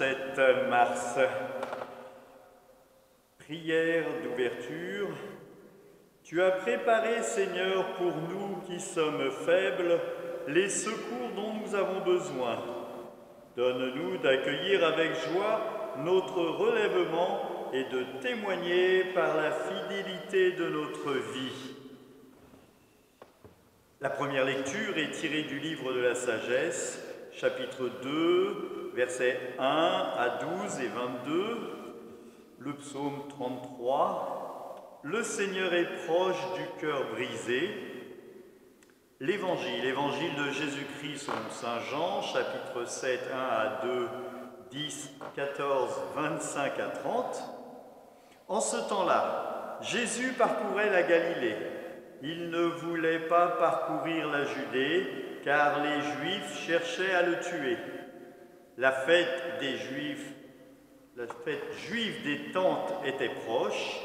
17 mars. Prière d'ouverture. Tu as préparé, Seigneur, pour nous qui sommes faibles, les secours dont nous avons besoin. Donne-nous d'accueillir avec joie notre relèvement et de témoigner par la fidélité de notre vie. La première lecture est tirée du livre de la sagesse, chapitre 2, versets 1 à 12 et 22, le psaume 33, « Le Seigneur est proche du cœur brisé », l'évangile de Jésus-Christ selon saint Jean, chapitre 7, 1 à 2, 10, 14, 25 à 30. En ce temps-là, Jésus parcourait la Galilée. Il ne voulait pas parcourir la Judée, car les Juifs cherchaient à le tuer. La fête juive des Tentes était proche.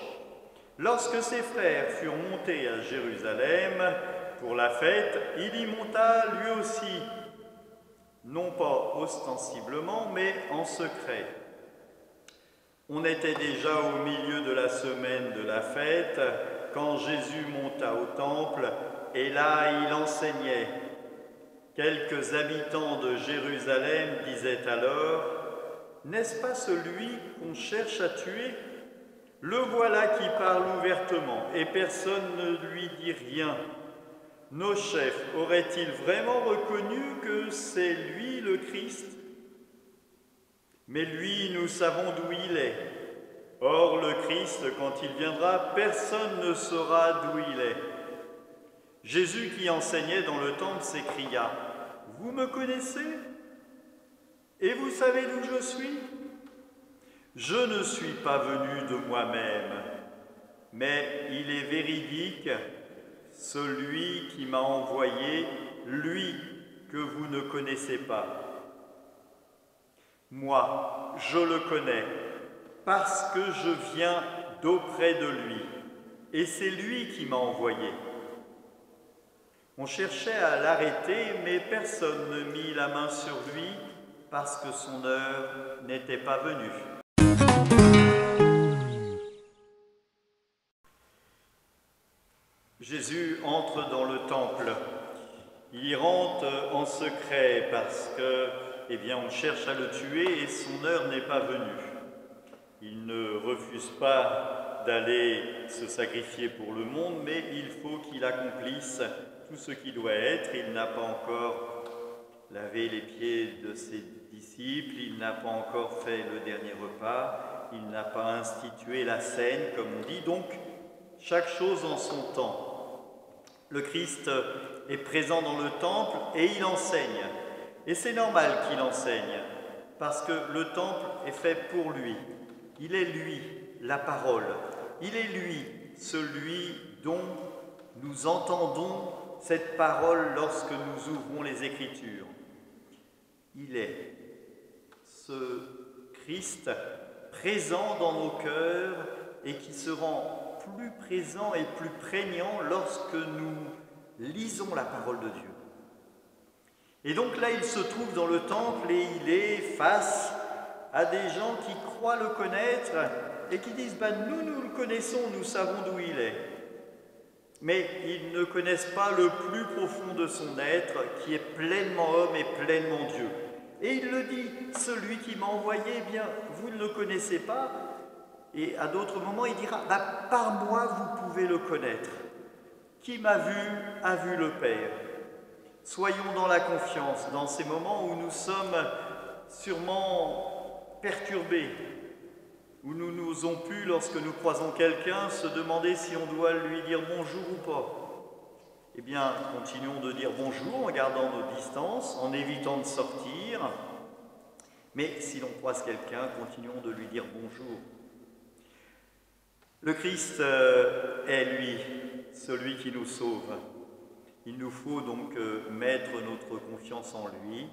Lorsque ses frères furent montés à Jérusalem pour la fête, il y monta lui aussi, non pas ostensiblement, mais en secret. On était déjà au milieu de la semaine de la fête, quand Jésus monta au temple, et là il enseignait. Quelques habitants de Jérusalem disaient alors, « N'est-ce pas celui qu'on cherche à tuer? Le voilà qui parle ouvertement, et personne ne lui dit rien. Nos chefs auraient-ils vraiment reconnu que c'est lui le Christ? Mais lui, nous savons d'où il est. Or, le Christ, quand il viendra, personne ne saura d'où il est. » Jésus, qui enseignait dans le temple, s'écria, « Vous me connaissez? Et vous savez d'où je suis? Je ne suis pas venu de moi-même, mais il est véridique, celui qui m'a envoyé, lui que vous ne connaissez pas. Moi, je le connais, parce que je viens d'auprès de lui, et c'est lui qui m'a envoyé. » On cherchait à l'arrêter, mais personne ne mit la main sur lui, parce que son heure n'était pas venue. Jésus entre dans le temple. Il y rentre en secret parce que, on cherche à le tuer et son heure n'est pas venue. Il ne refuse pas d'aller se sacrifier pour le monde, mais il faut qu'il accomplisse tout ce qui doit être. Il n'a pas encore lavé les pieds de ses disciples, il n'a pas encore fait le dernier repas, il n'a pas institué la scène, comme on dit, donc chaque chose en son temps. Le Christ est présent dans le temple et il enseigne. Et c'est normal qu'il enseigne, parce que le temple est fait pour lui. Il est lui, la parole. Il est lui, celui dont nous entendons cette parole lorsque nous ouvrons les Écritures. Il est ce Christ présent dans nos cœurs et qui se rend plus présent et plus prégnant lorsque nous lisons la parole de Dieu. Et donc là, il se trouve dans le temple et il est face à des gens qui croient le connaître et qui disent « nous le connaissons, nous savons d'où il est ». Mais ils ne connaissent pas le plus profond de son être, qui est pleinement homme et pleinement Dieu. Et il le dit, celui qui m'a envoyé, vous ne le connaissez pas. Et à d'autres moments, il dira, par moi, vous pouvez le connaître. Qui m'a vu, a vu le Père. Soyons dans la confiance, dans ces moments où nous sommes sûrement perturbés, où nous n'osons plus, lorsque nous croisons quelqu'un, se demander si on doit lui dire bonjour ou pas. Eh bien, continuons de dire bonjour en gardant nos distances, en évitant de sortir. Mais si l'on croise quelqu'un, continuons de lui dire bonjour. Le Christ est, lui, celui qui nous sauve. Il nous faut donc mettre notre confiance en lui.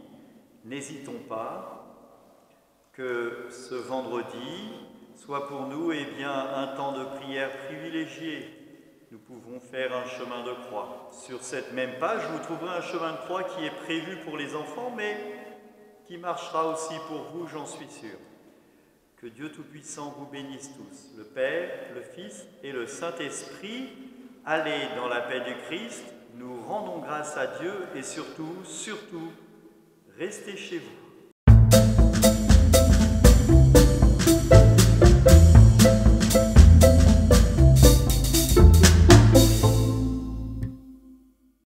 N'hésitons pas que ce vendredi soit pour nous un temps de prière privilégié. Nous pouvons faire un chemin de croix. Sur cette même page, vous trouverez un chemin de croix qui est prévu pour les enfants, mais qui marchera aussi pour vous, j'en suis sûr. Que Dieu Tout-Puissant vous bénisse tous, le Père, le Fils et le Saint-Esprit. Allez dans la paix du Christ, nous rendons grâce à Dieu et surtout, restez chez vous.